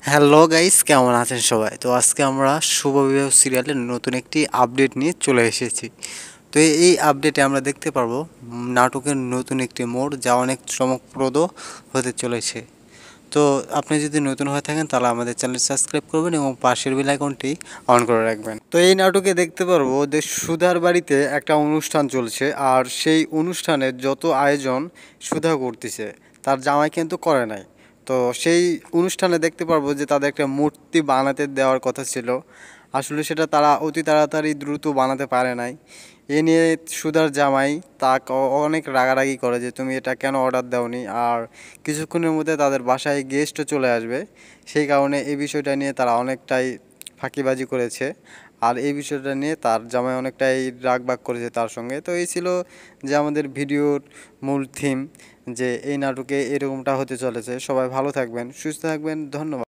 Hello guys, কেমন আছেন সবাই? তো আজকে আমরা শুভবিবাহ সিরিয়ালের নতুন একটি আপডেট নিয়ে চলে এসেছি। তো এই আপডেটে আমরা দেখতে পারবো নাটকের নতুন একটি মোড় যা অনেক চমকপ্রদ হতে চলেছে। তো আপনি যদি নতুন হয়ে থাকেন তাহলে আমাদের চ্যানেল সাবস্ক্রাইব করবেন এবং পাশের বেল আইকনটি অন করে রাখবেন। তো এই নাটকে দেখতে পারবো যে সুধার বাড়িতে একটা অনুষ্ঠান চলছে, আর সেই অনুষ্ঠানের যত আয়োজন সুধা করতেছে, তার জামাই কিন্তু করে নাই। তো সেই অনুষ্ঠানে দেখতে পারবো যে তাদের একটা মূর্তি বানাতে দেওয়ার কথা ছিল, আসলে সেটা তারা অতি তাড়াতাড়ি দ্রুত বানাতে পারে নাই। এ নিয়ে সুধার জামাই তাকে অনেক রাগারাগি করে যে তুমি এটা কেন অর্ডার দাওনি, আর কিছুক্ষণের মধ্যে তাদের বাসায় গেস্টও চলে আসবে। সেই কারণে এই বিষয়টা নিয়ে তারা অনেকটাই ফাঁকিবাজি করেছে, আর এই বিষয়টা নিয়ে তার জামাই অনেকটাই রাগবাগ করেছে তার সঙ্গে। তো এই ছিল যে আমাদের ভিডিওর মূল থিম, যে এই নাটকে এরকমটা হতে চলেছে। সবাই ভালো থাকবেন, সুস্থ থাকবেন, ধন্যবাদ।